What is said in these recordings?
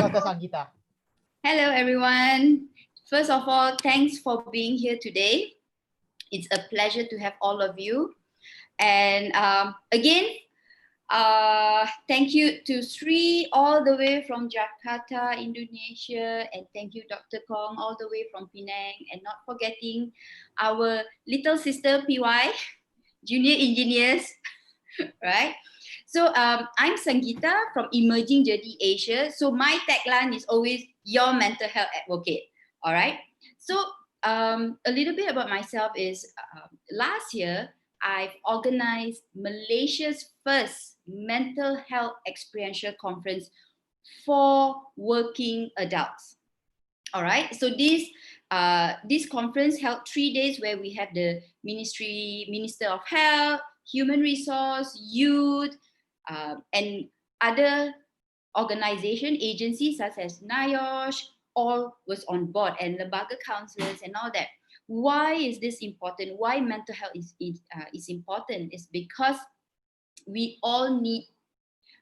Dr. Sangeeta. Hello, everyone. First of all, thanks for being here today. It's a pleasure to have all of you. And again, thank you to Sri all the way from Jakarta, Indonesia. And thank you, Dr. Kong, all the way from Penang. And not forgetting our little sister, PY, Junior Engineers, right? So I'm Sangeeta from Emerging Journey Asia. So my tagline is always your mental health advocate. All right. So a little bit about myself is last year, I've organized Malaysia's first mental health experiential conference for working adults. All right. So this conference held 3 days where we have the Minister of Health, Human Resource, Youth, and other organization agencies such as NIOSH, all was on board, and Lembaga counselors and all that. Why is this important? Why mental health is important? Is because we all need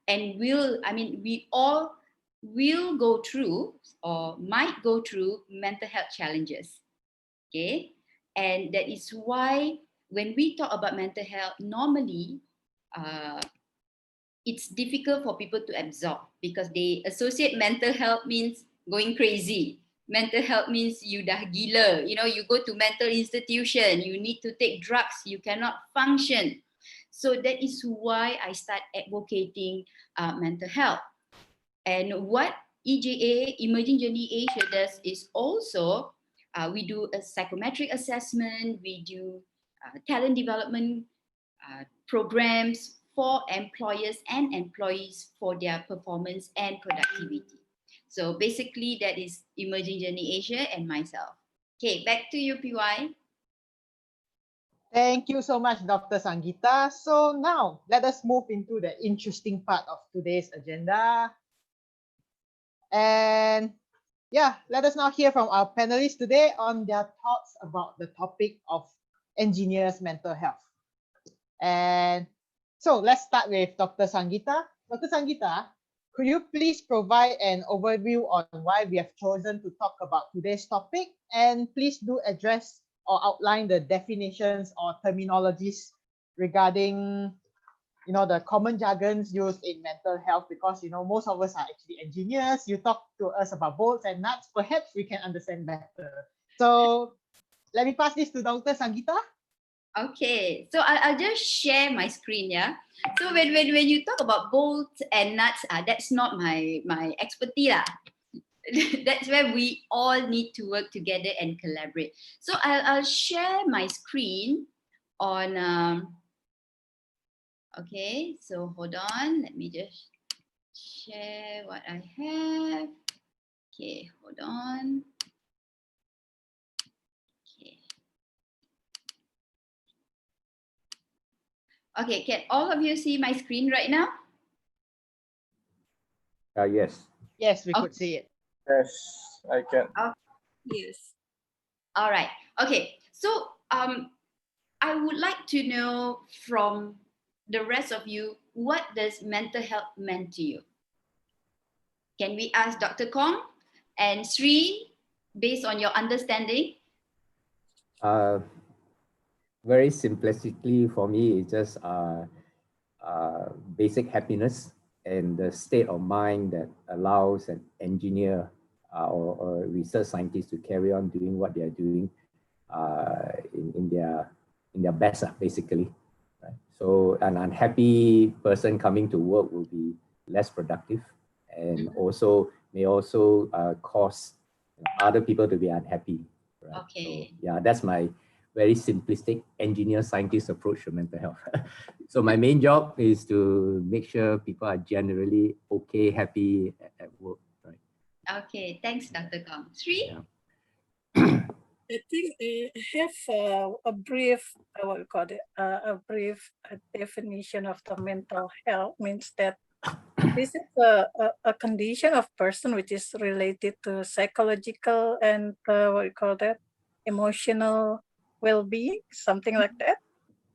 and we all will go through or might go through mental health challenges. Okay, and that is why when we talk about mental health, normally it's difficult for people to absorb because they associate mental health means going crazy. Mental health means you dah gila. You know, you go to mental institution, you need to take drugs, you cannot function. So that is why I start advocating mental health. And what EJA, Emerging Journey Asia, does is also we do a psychometric assessment, we do talent development programs for employers and employees for their performance and productivity. So basically that is Emerging Journey Asia and myself. Okay, back to you, PY. Thank you so much, Dr. Sangeeta. So now let us move into the interesting part of today's agenda. And yeah, let us now hear from our panelists today on their thoughts about the topic of engineers' mental health. And so let's start with Dr. Sangeeta. Dr. Sangeeta, could you please provide an overview on why we have chosen to talk about today's topic? And please do address or outline the definitions or terminologies regarding the common jargons used in mental health, because most of us are actually engineers. You talk to us about bolts and nuts, perhaps we can understand better. So let me pass this to Dr. Sangeeta. Okay, so I'll just share my screen, yeah. So when you talk about bolts and nuts, that's not my expertise. That's where we all need to work together and collaborate. So I'll share my screen on. Okay, so hold on. Let me just share what I have. Okay, hold on. Okay, can all of you see my screen right now? Yes. Yes, we could see it. Yes, I can. Yes. All right. Okay. So I would like to know from the rest of you, what does mental health mean to you? Can we ask Dr. Kong and Sri, based on your understanding? Very simplistically for me, it's just basic happiness and the state of mind that allows an engineer or research scientist to carry on doing what they are doing in their best, basically. Right? So an unhappy person coming to work will be less productive, and may also cause other people to be unhappy. Right? Okay. So, yeah, that's my very simplistic engineer scientist approach to mental health. So my main job is to make sure people are generally okay, happy at work. Right? Okay, thanks, Dr. Kong. Sri? Yeah. I think I have a brief, what we call it, a brief definition of the mental health. Means that this is a condition of person which is related to psychological and what we call that, emotional well-being, something like that.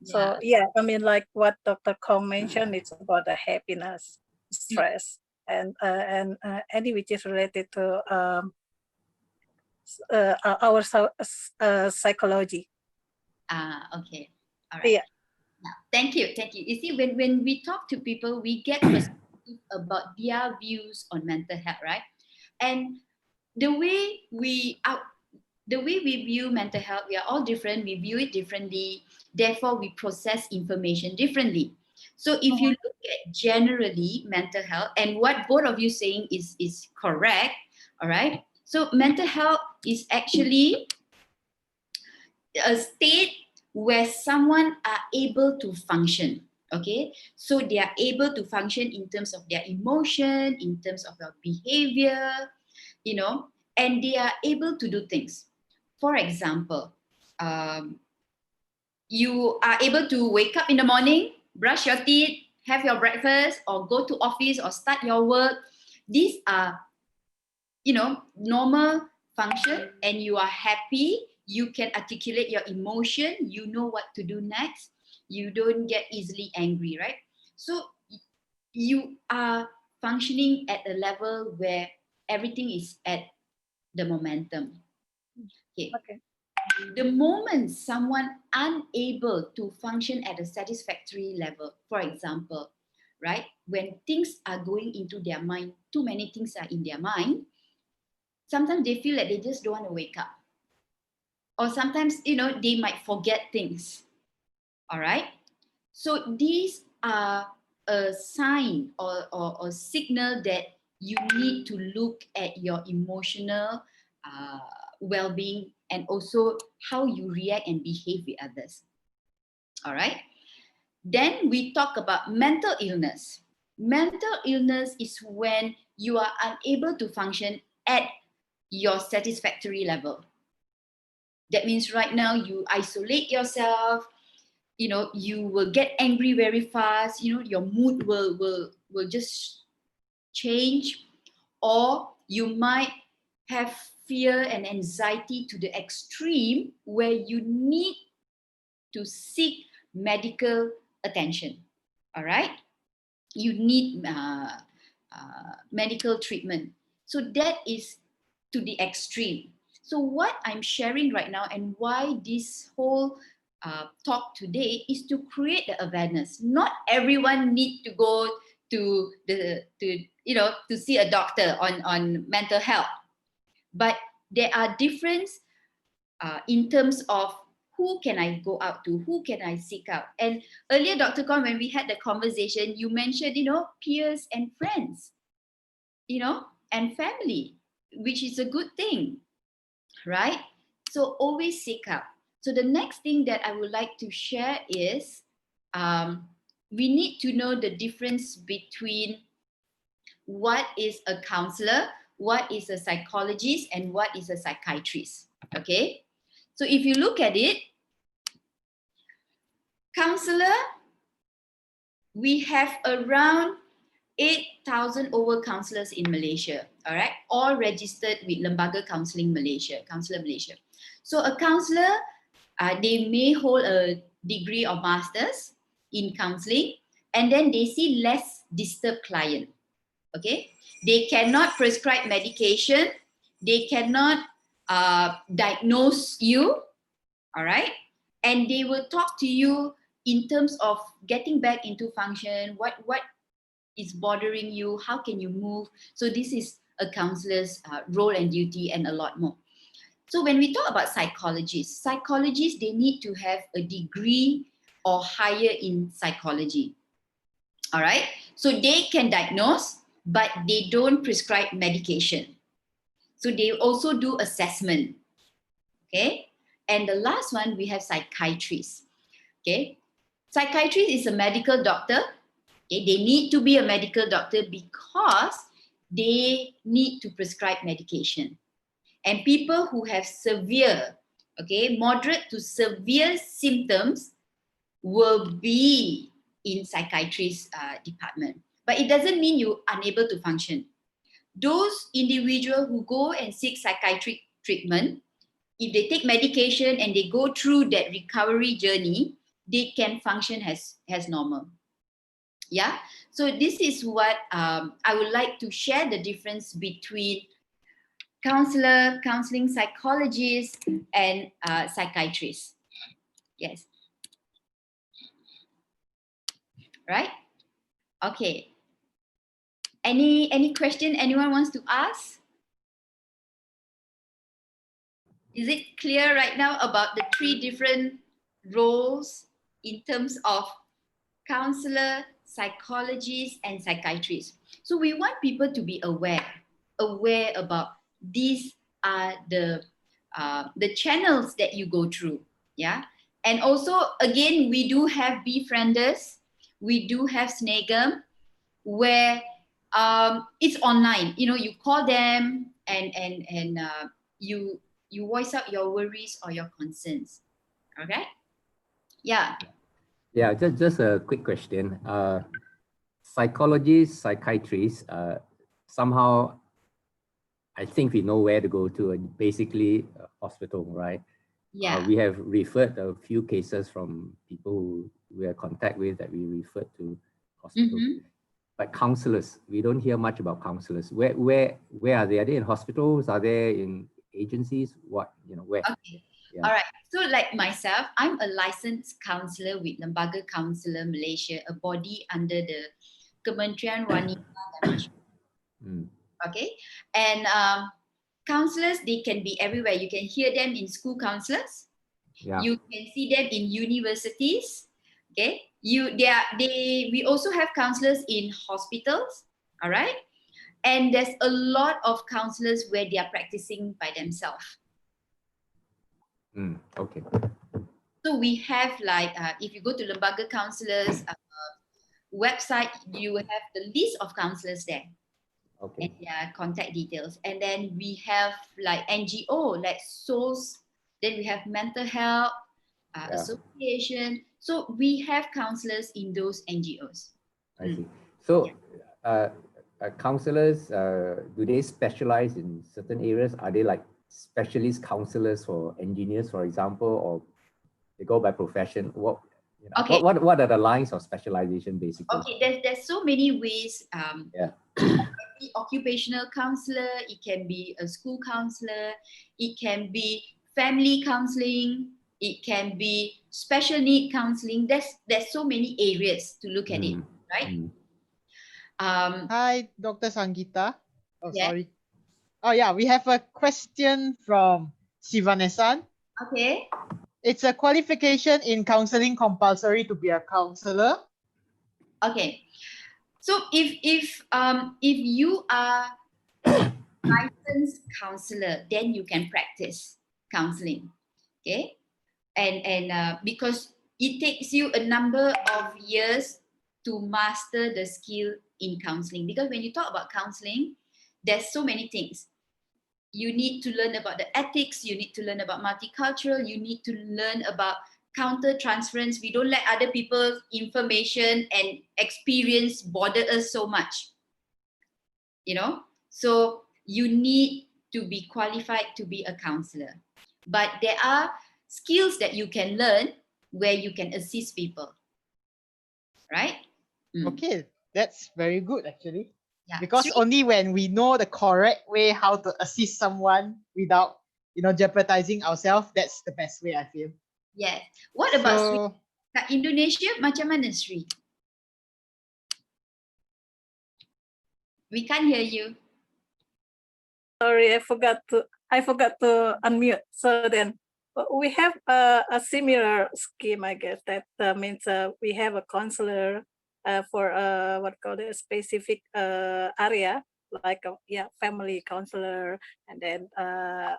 Yeah. So yeah, I mean, like what Dr. Kong mentioned, it's about the happiness, stress, and any which is related to our psychology. Okay. All right. Yeah. Now, thank you. You see, when we talk to people, we get perspective about their views on mental health, right? And the way we view mental health, we are all different. We view it differently. Therefore, we process information differently. So if you look at generally mental health, and what both of you saying is correct, all right? So mental health is actually a state where someone are able to function. Okay, so they are able to function in terms of their emotion, in terms of their behavior, you know, and they are able to do things. For example, you are able to wake up in the morning, brush your teeth, have your breakfast, or go to office or start your work. These are, you know, normal function, and you are happy. You can articulate your emotion. You know what to do next. You don't get easily angry, right? So you are functioning at a level where everything is at the momentum. Okay. The moment someone unable to function at a satisfactory level, for example, right, when things are going into their mind, too many things are in their mind, sometimes they feel like they just don't want to wake up. Or sometimes, you know, they might forget things. All right. So these are a sign or signal that you need to look at your emotional well-being and also how you react and behave with others. All right. Then we talk about mental illness. Mental illness is when you are unable to function at your satisfactory level. That means right now you isolate yourself, you know, you will get angry very fast, you know, your mood will just change, or you might have fear and anxiety to the extreme where you need to seek medical attention. All right, you need medical treatment. So that is to the extreme. So what I'm sharing right now and why this whole talk today is to create the awareness. Not everyone need to go to to see a doctor on mental health, but there are difference in terms of who can I go out to, who can I seek out. And earlier, Dr. Kon, when we had the conversation, you mentioned, you know, peers and friends, you know, and family, which is a good thing, right? So always seek out. So the next thing that I would like to share is we need to know the difference between what is a counselor, what is a psychologist, and what is a psychiatrist. Okay? So if you look at it, counselor, we have around 8,000 over counselors in Malaysia, all right? All registered with Lembaga Counselling Malaysia, Counselor Malaysia. So a counselor, they may hold a degree or master's in counselling, and then they see less disturbed client, okay? They cannot prescribe medication, they cannot diagnose you, all right? And they will talk to you in terms of getting back into function, what is bothering you, how can you move. So this is a counselor's role and duty and a lot more. So when we talk about psychologists, they need to have a degree or higher in psychology. All right. So they can diagnose, but they don't prescribe medication. So they also do assessment. Okay. And the last one, we have psychiatrists. Okay. Psychiatrist is a medical doctor. Okay. They need to be a medical doctor because they need to prescribe medication. And people who have severe, okay, moderate to severe symptoms will be in psychiatrist department. But it doesn't mean you're unable to function. Those individuals who go and seek psychiatric treatment, if they take medication and they go through that recovery journey, they can function as normal. Yeah. So this is what I would like to share the difference between counselor, counseling psychologist, and psychiatrist. Yes. Right. Okay. Any question anyone wants to ask? Is it clear right now about the three different roles in terms of counselor, psychologist, and psychiatrist? So we want people to be aware about these are the channels that you go through. Yeah. And also, again, we do have befrienders, we do have Snagem, where it's online. You know, you call them and you voice out your worries or your concerns. Okay. Yeah. Yeah, just a quick question. Psychologists, psychiatrists, somehow I think we know where to go to, basically hospital, right? Yeah. We have referred a few cases from people who we are in contact with that we referred to hospitals. Mm-hmm. But counselors, we don't hear much about counselors. Where are they? Are they in hospitals? Are they in agencies? What, where? Okay. Yeah. All right. So like myself, I'm a licensed counselor with Lembaga Counselor Malaysia, a body under the Kementerian Wanita dan Masyarakat. Okay. And counselors, they can be everywhere. You can hear them in school counselors. Yeah. You can see them in universities. Okay. We also have counselors in hospitals. All right. And there's a lot of counselors where they are practicing by themselves. Okay. So we have like, if you go to Lembaga Counselors website, you will have the list of counselors there. Okay. And their contact details. And then we have like NGO, like SOS. Then we have mental health association. So we have counselors in those NGOs. I see. So counselors, do they specialize in certain areas? Are they like specialist counselors for engineers, for example, or they go by profession? What are the lines of specialization basically? Okay, there's so many ways. Yeah. It can be occupational counselor, it can be a school counselor, it can be family counseling, it can be special need counseling. There's so many areas to look at it, right? Hi, Dr. Sangeeta. Oh, yeah. sorry. Oh, yeah, we have a question from Sivanesan. Okay. It's a qualification in counseling compulsory to be a counselor? Okay. So if you are licensed counselor, then you can practice counseling. Okay. And because it takes you a number of years to master the skill in counseling. Because when you talk about counseling, there's so many things. You need to learn about the ethics, you need to learn about multicultural, you need to learn about counter transference. We don't let other people's information and experience bother us so much. So you need to be qualified to be a counselor. But there are skills that you can learn where you can assist people. Right? Okay, that's very good actually. Yeah. Because only when we know the correct way how to assist someone without jeopardizing ourselves, that's the best way, I feel. Yes. What about Sri? Kat Indonesia macam mana, Sri? We can't hear you. Sorry, I forgot to unmute. So then we have a similar scheme, I guess. That means we have a counselor for a specific area, like family counselor, and then I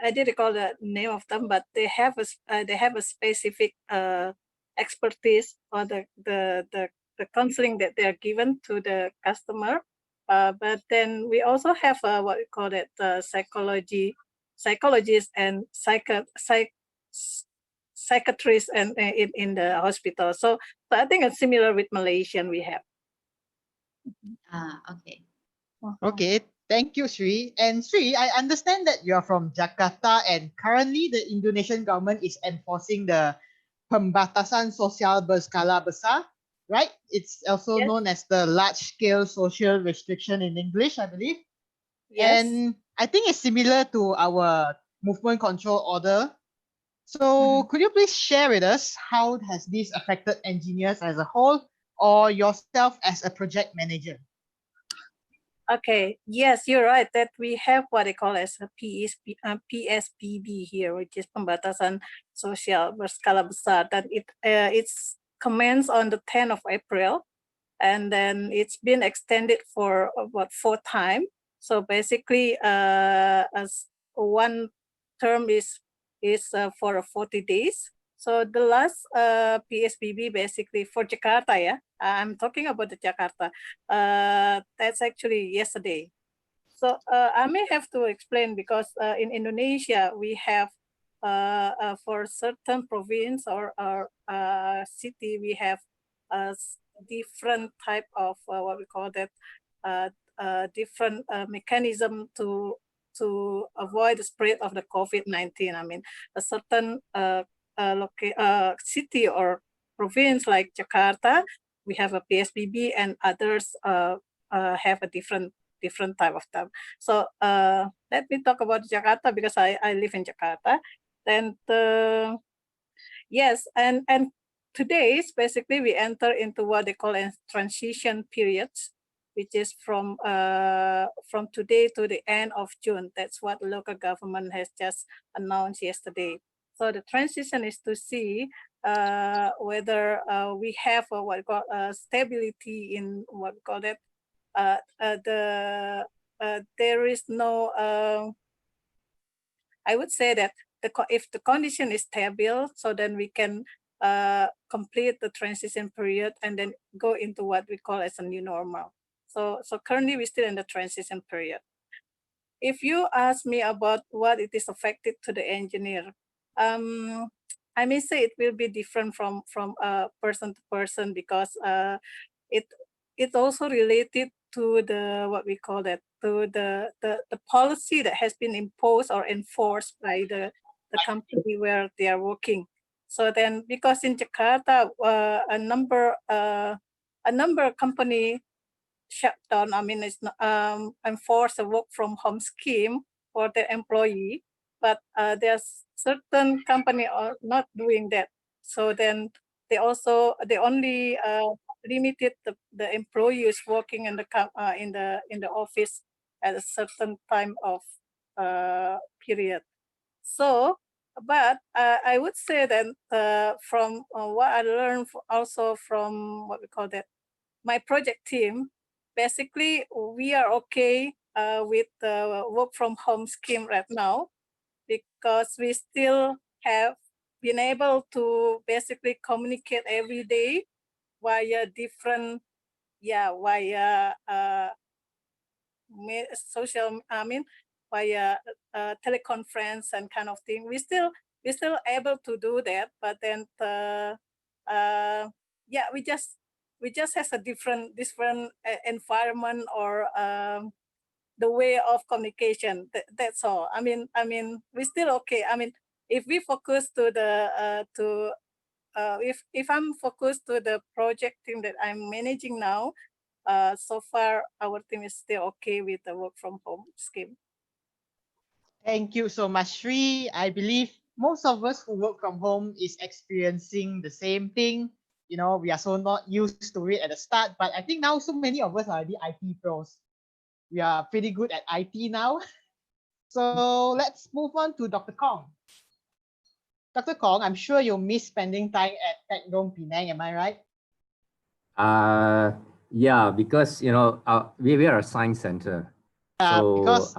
didn't recall the name of them, but they have a specific expertise or the counseling that they are given to the customer. But then we also have what we call it psychologists and psychiatrists and in the hospital. So I think it's similar with Malaysian we have. Okay. Okay, thank you, Sri. And Sri, I understand that you're from Jakarta and currently the Indonesian government is enforcing the pembatasan sosial berskala besar, right? It's also Yes. known as the large-scale social restriction in English, I believe. Yes. And I think it's similar to our movement control order. So could you please share with us how has this affected engineers as a whole or yourself as a project manager? Okay, yes, you're right that we have what they call as a PSPB here, which is pembatasan sosial berskala besar. That it's commenced on the 10th of April, and then it's been extended for about 4 times. So basically, as one term is for 40 days. So the last PSBB basically for Jakarta, yeah, I'm talking about the Jakarta. That's actually yesterday. So I may have to explain because in Indonesia we have for certain province or city we have different type of what we call that different mechanism to avoid the spread of the COVID-19. I mean, a certain city or province like Jakarta, we have a PSBB, and others have a different type of stuff. So let me talk about Jakarta because I live in Jakarta. And yes, and today basically we enter into what they call a transition periods, which is from today to the end of June. That's what the local government has just announced yesterday. So the transition is to see whether we have what we call stability in what we call that there is no I would say that if the condition is stable, so then we can complete the transition period and then go into what we call as a new normal. So currently we're still in the transition period. If you ask me about what it is affected to the engineer, I may say it will be different from person to person because it's also related to the what we call that to the policy that has been imposed or enforced by the company where they are working. So then, because in Jakarta, a number of company shut down. I mean, it's not, enforce a work from home scheme for their employee, but there's certain company are not doing that. So then they only limited the employees working in the office at a certain time of period. So, but I would say that from what I learned also from what we call that my project team, basically we are okay with the work from home scheme right now because we still have been able to basically communicate every day via different, via social, via teleconference and kind of thing. We're still able to do that, but then we just has a different environment or the way of communication. That's all. I mean, we're still okay. I mean, if we focus to the if I'm focused to the project team that I'm managing now, so far our team is still okay with the work from home scheme. Thank you so much, Sri. I believe most of us who work from home is experiencing the same thing. You know, we are so not used to it at the start, but I think now so many of us are already IT pros. We are pretty good at IT now. So let's move on to Dr. Kong. Dr. Kong, I'm sure you'll miss spending time at Tech Dome Penang, am I right? Yeah, because we are a science center. Because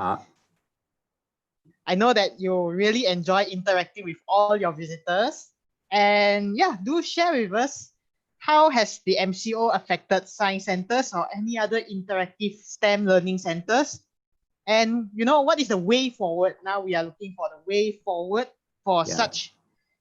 I know that you really enjoy interacting with all your visitors. And yeah, do share with us how has the MCO affected science centers or any other interactive STEM learning centers? And what is the way forward? Now we are looking for the way forward for such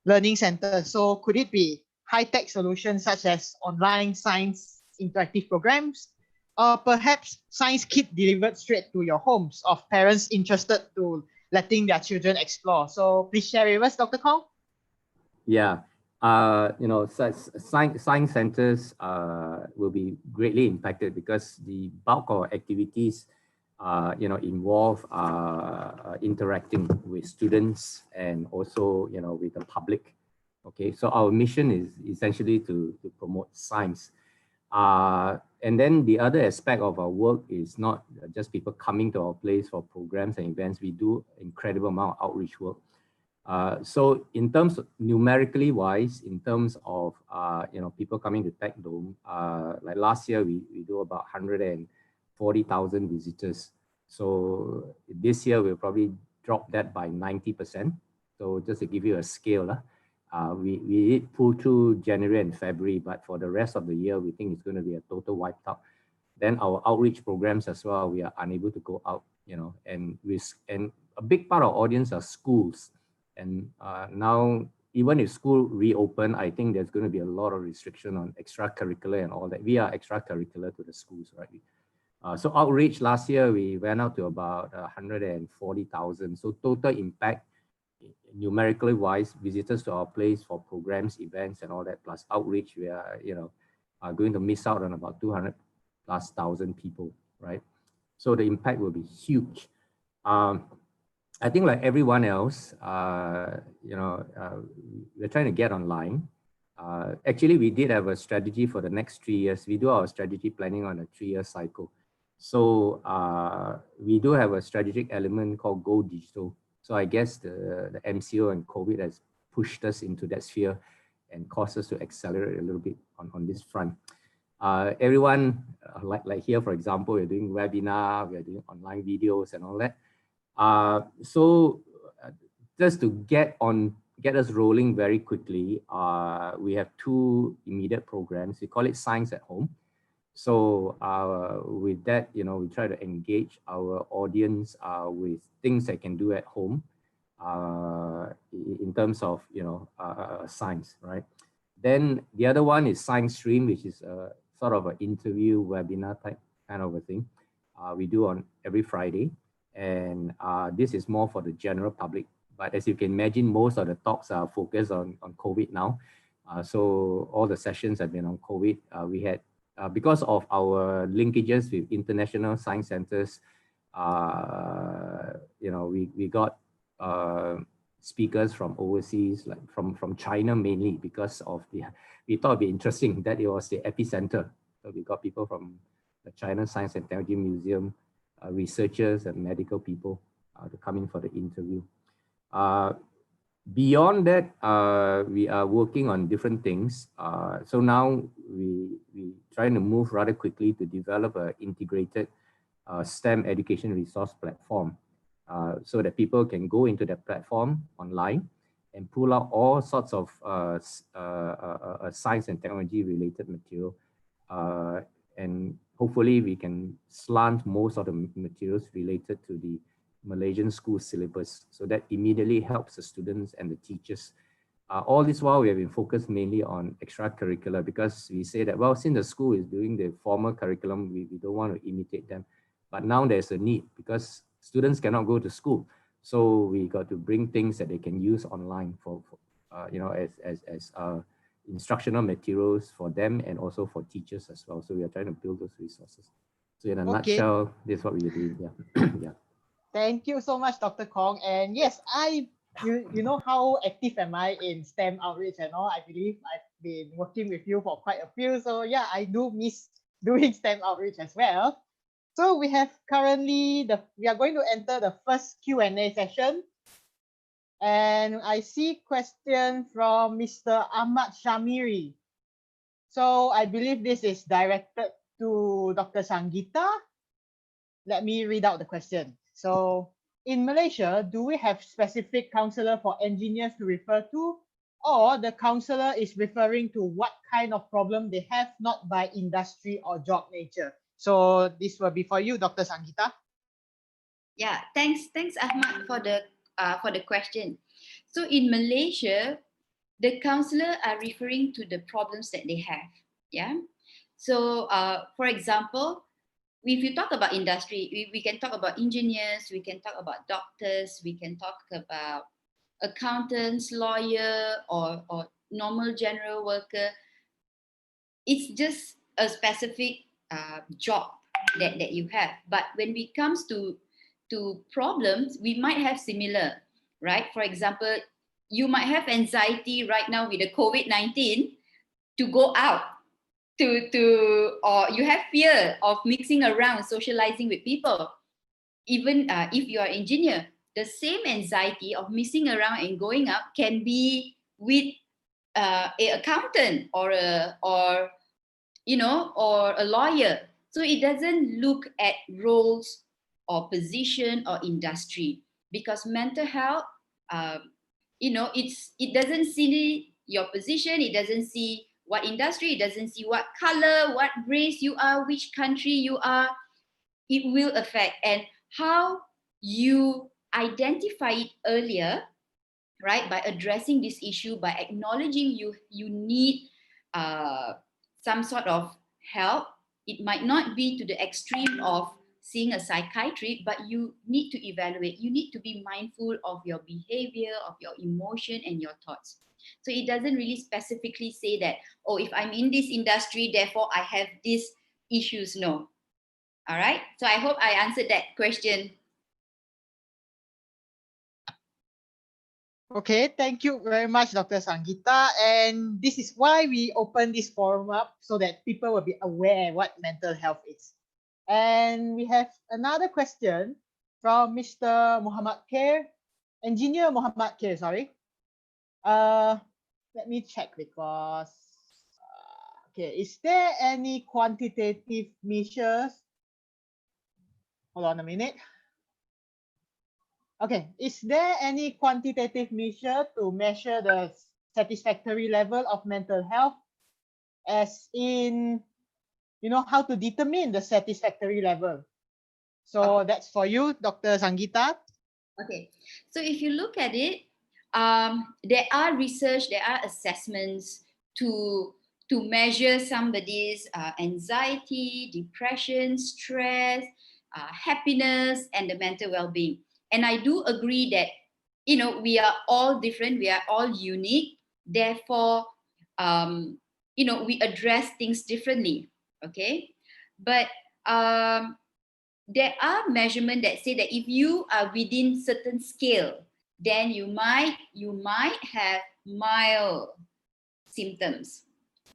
learning centers. So could it be high-tech solutions such as online science interactive programs, or perhaps science kit delivered straight to your homes of parents interested to letting their children explore? So please share with us, Dr. Kong. Yeah, Science centers will be greatly impacted because the bulk of activities, involve interacting with students and also, with the public. Okay, so our mission is essentially to promote science. And then the other aspect of our work is not just people coming to our place for programs and events. We do incredible amount of outreach work. So in terms of numerically wise, in terms of people coming to Tech Dome, like last year we do about 140,000 visitors. So this year we'll probably drop that by 90%. So just to give you a scale, we did pull through January and February, but for the rest of the year, we think it's going to be a total wiped out. Then our outreach programs as well, we are unable to go out, and a big part of our audience are schools. And now, even if school reopen, I think there's going to be a lot of restriction on extracurricular and all that. We are extracurricular to the schools, right? So outreach last year, we went out to about 140,000. So total impact, numerically wise, visitors to our place for programs, events, and all that, plus outreach, we are, are going to miss out on about 200,000+ people, right? So the impact will be huge. I think like everyone else, we're trying to get online. Actually, we did have a strategy for the next 3 years. We do our strategy planning on a 3-year cycle. So we do have a strategic element called Go Digital. So I guess the MCO and COVID has pushed us into that sphere and caused us to accelerate a little bit on this front. Everyone, like here, for example, we're doing webinar, we're doing online videos and all that. So just to get us rolling very quickly, we have 2 immediate programs. We call it Science at Home. So with that, we try to engage our audience with things they can do at home in terms of, science, right? Then the other one is Science Stream, which is sort of an interview webinar type kind of a thing. We do on every Friday. And this is more for the general public. But as you can imagine, most of the talks are focused on COVID now. So all the sessions have been on COVID. We had, because of our linkages with international science centers, we got speakers from overseas, like from China mainly, because of we thought it'd be interesting that it was the epicenter. So we got people from the China Science and Technology Museum, researchers and medical people to come in for the interview. Beyond that, we are working on different things. So now we trying to move rather quickly to develop an integrated STEM education resource platform so that people can go into that platform online and pull out all sorts of science and technology related material. And hopefully we can slant most of the materials related to the Malaysian school syllabus. So that immediately helps the students and the teachers. All this while we have been focused mainly on extracurricular because we say that, well, since the school is doing the formal curriculum, we don't want to imitate them. But now there's a need because students cannot go to school. So we got to bring things that they can use online for as instructional materials for them and also for teachers as well. So we are trying to build those resources. So in a nutshell, this is what we are doing. Yeah. Yeah. Thank you so much, Dr. Kong. And yes, you know how active am I in STEM outreach and all. I believe I've been working with you for quite a few. So yeah, I do miss doing STEM outreach as well. So we have currently we are going to enter the first Q&A session. And I see question from Mr. Ahmad Shamiri. So I believe this is directed to Dr. Sangeeta. Let me read out the question. So in Malaysia, do we have specific counselor for engineers to refer to, or the counselor is referring to what kind of problem they have, not by industry or job nature? So this will be for you, Dr. Sangeeta. Yeah, thanks Ahmad for the question. So in Malaysia, the counselor are referring to the problems that they have. Yeah. So for example, if you talk about industry, we can talk about engineers, we can talk about doctors, we can talk about accountants, lawyer, or normal general worker, it's just a specific job that you have. But when it comes to problems, we might have similar, right? For example, you might have anxiety right now with the COVID-19 to go out or you have fear of mixing around, socializing with people. Even if you are an engineer, the same anxiety of mixing around and going out can be with an accountant or a lawyer. So it doesn't look at roles or position or industry, because mental health, it doesn't see your position, it doesn't see what industry, it doesn't see what color, what race you are, which country you are. It will affect, and how you identify it earlier, right? By addressing this issue, by acknowledging you need some sort of help. It might not be to the extreme of seeing a psychiatrist, but you need to evaluate. You need to be mindful of your behavior, of your emotion and your thoughts. So it doesn't really specifically say that, oh, if I'm in this industry, therefore I have these issues. No. All right. So I hope I answered that question. Okay, thank you very much, Dr. Sangeeta. And this is why we open this forum up, so that people will be aware what mental health is. And we have another question from Mr. Muhammad Khair, Engineer Muhammad Khair, sorry. Let me check because, okay, is there any quantitative measures? Hold on a minute. Okay, is there any quantitative measure to measure the satisfactory level of mental health, as in, how to determine the satisfactory level? So that's for you, Dr. Sangeeta. Okay, so if you look at it, there are research, there are assessments to measure somebody's anxiety, depression, stress, happiness, and the mental well-being. And I do agree that, we are all different, we are all unique. Therefore, we address things differently. Okay, but there are measurements that say that if you are within certain scale, then you might have mild symptoms.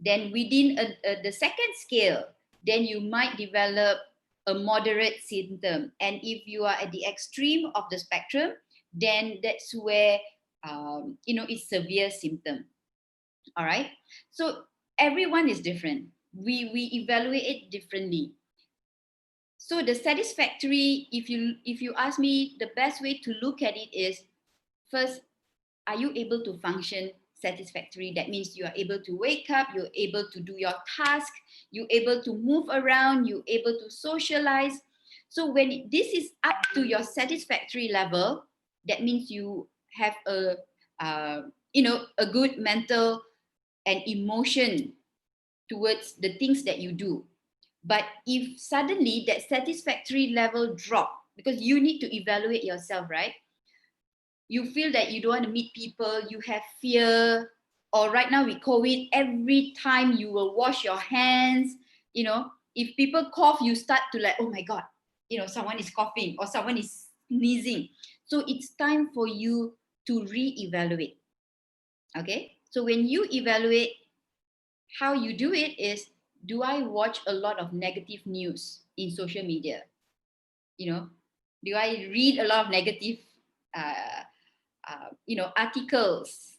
Then within the second scale, then you might develop a moderate symptom. And if you are at the extreme of the spectrum, then that's where it's severe symptom. All right. So everyone is different. We evaluate it differently. So the satisfactory, if you ask me, the best way to look at it is, first, are you able to function satisfactory? That means you are able to wake up, you're able to do your task, you're able to move around, you're able to socialize. So when this is up to your satisfactory level, that means you have a good mental and emotion towards the things that you do. But if suddenly that satisfactory level drop, because you need to evaluate yourself, right? You feel that you don't want to meet people, you have fear, or right now with COVID, every time you will wash your hands, if people cough, you start to like, oh my God, someone is coughing or someone is sneezing. So it's time for you to re-evaluate. Okay? So when you evaluate, how you do it is, do I watch a lot of negative news in social media? Do I read a lot of negative, articles?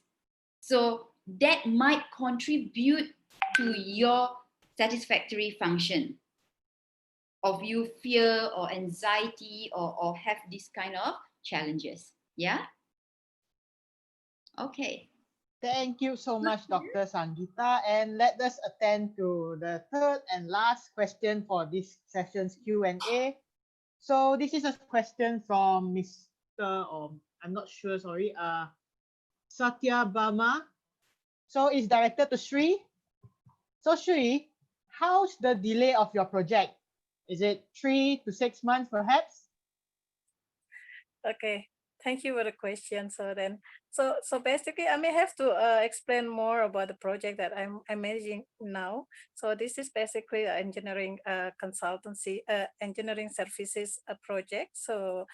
So that might contribute to your satisfactory function of you fear or anxiety or have this kind of challenges. Yeah. Okay. Thank you so much, Dr. Sangeeta. And let us attend to the third and last question for this session's Q&A. So this is a question from Mr. I'm not sure, sorry, Satya Bama. So it's directed to Sri. So Sri, how's the delay of your project? Is it 3 to 6 months perhaps? Okay, Thank you for the question. So basically, I may have to explain more about the project that I'm managing now. So this is basically an engineering consultancy, engineering services project. So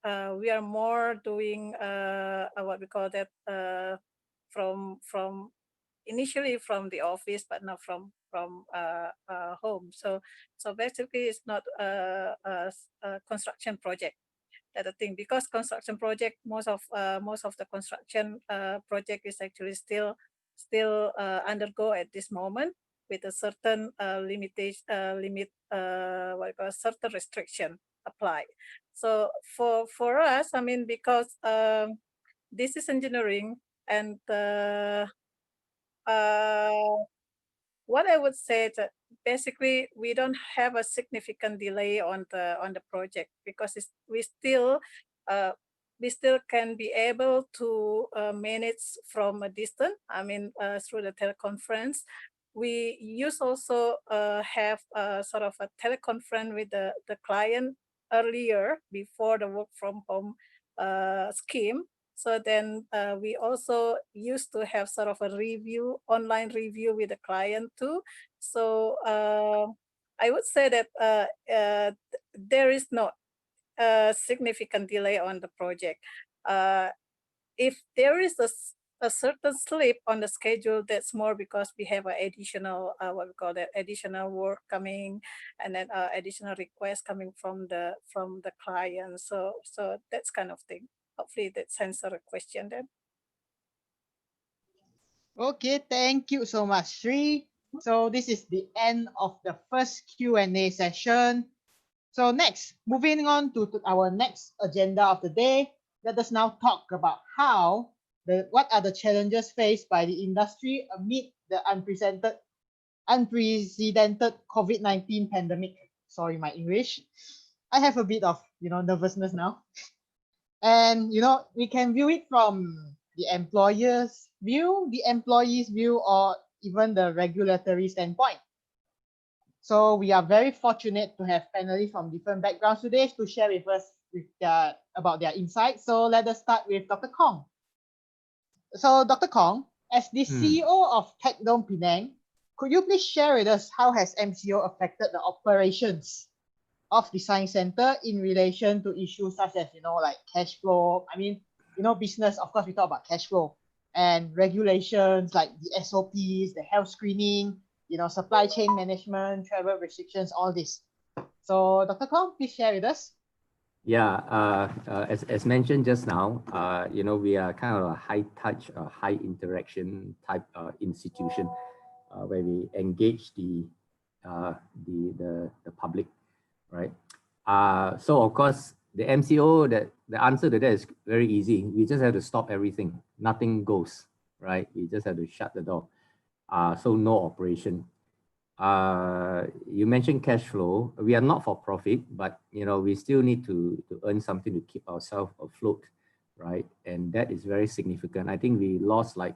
we are more doing what we call that from initially from the office, but now from home. So basically, it's not a construction project. That's the thing, because construction project, most of the construction project is actually still undergo at this moment with a certain what you call certain restriction apply. So for us, I mean, because this is engineering, and what I would say that basically we don't have a significant delay on the project, because uh, we still can be able to manage from a distance. I mean, through the teleconference. We use also have sort of a teleconference with the client earlier, before the work from home scheme. So then we also used to have sort of a online review with the client too. So I would say that there is not a significant delay on the project. If there is a certain slip on the schedule, that's more because we have an additional what we call that additional work coming, and then additional requests coming from the client. So that's kind of thing. Hopefully that answers the question then. Okay, thank you so much, Sri. So this is the end of the first Q&A session. So next, moving on to our next agenda of the day, let us now talk about what are the challenges faced by the industry amid the unprecedented COVID-19 pandemic. Sorry, my English. I have a bit of nervousness now. And we can view it from the employer's view, the employee's view, or even the regulatory standpoint. So we are very fortunate to have panelists from different backgrounds today to share with us about their insights. So let us start with Dr. Kong. So Dr. Kong, as the CEO of Tech Dome Penang, could you please share with us how has MCO affected the operations of the Science Center in relation to issues such as, like cash flow? I mean, business, of course, we talk about cash flow, and regulations like the SOPs, the health screening, supply chain management, travel restrictions, all this. So Dr. Kong, please share with us. Yeah, as mentioned just now, we are kind of a high touch, high interaction type institution where we engage the public, right? So of course, the MCO, the answer to that is very easy. We just have to stop everything. Nothing goes, right? We just have to shut the door. So no operation. You mentioned cash flow. We are not for profit, but we still need to earn something to keep ourselves afloat, right? And that is very significant. I think we lost like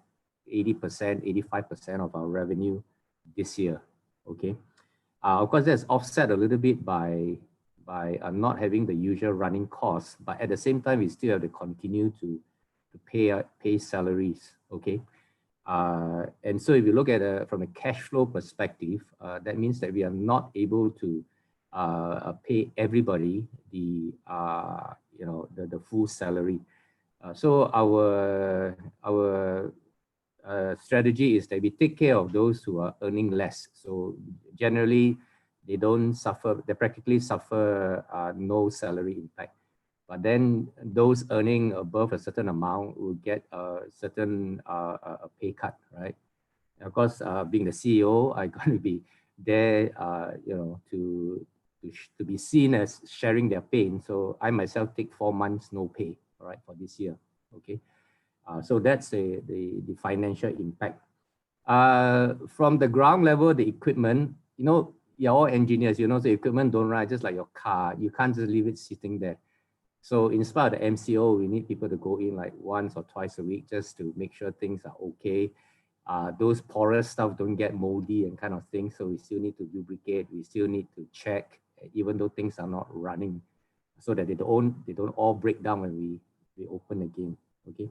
80%, 85% of our revenue this year. Okay. Of course, that's offset a little bit by not having the usual running costs, but at the same time, we still have to continue to pay salaries. Okay. And so if you look at from a cash flow perspective, that means that we are not able to pay everybody the full salary. So our strategy is that we take care of those who are earning less. So generally, they don't suffer. They practically suffer no salary impact. But then those earning above a certain amount will get a certain pay cut, right? And of course, being the CEO, I'm going to be there, to be seen as sharing their pain. So I myself take 4 months no pay, all right, for this year. Okay, so that's the financial impact. From the ground level, the equipment, you're all engineers, the equipment don't run just like your car. You can't just leave it sitting there. So in spite of the MCO, we need people to go in like once or twice a week just to make sure things are okay. Those porous stuff don't get moldy and kind of thing. So we still need to lubricate. We still need to check, even though things are not running. so that they don't all break down when we open again. Okay.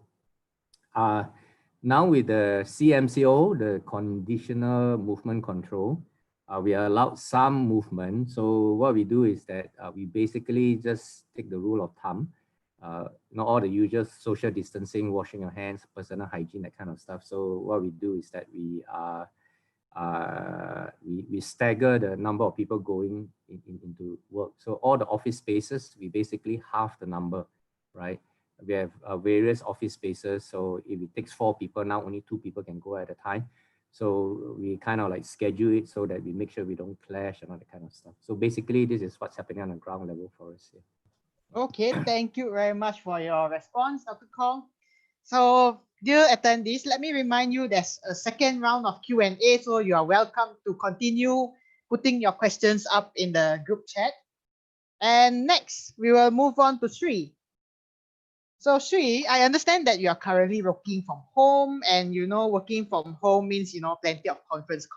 Now with the CMCO, the conditional movement control, we are allowed some movement. So what we do is that we basically just take the rule of thumb, all the usual social distancing, washing your hands, personal hygiene, that kind of stuff. So what we do is that we stagger the number of people going into work. So all the office spaces, we basically half the number, right? We have various office spaces. So if it takes 4 people, now only 2 people can go at a time. So we kind of like schedule it so that we make sure we don't clash and all that kind of stuff. So basically, this is what's happening on the ground level for us here. Okay, thank you very much for your response, Dr. Kong. So, dear attendees, let me remind you there's a second round of Q&A, so you are welcome to continue putting your questions up in the group chat. And next, we will move on to Sri. So Sri, I understand that you are currently working from home, and working from home means plenty of conference calls.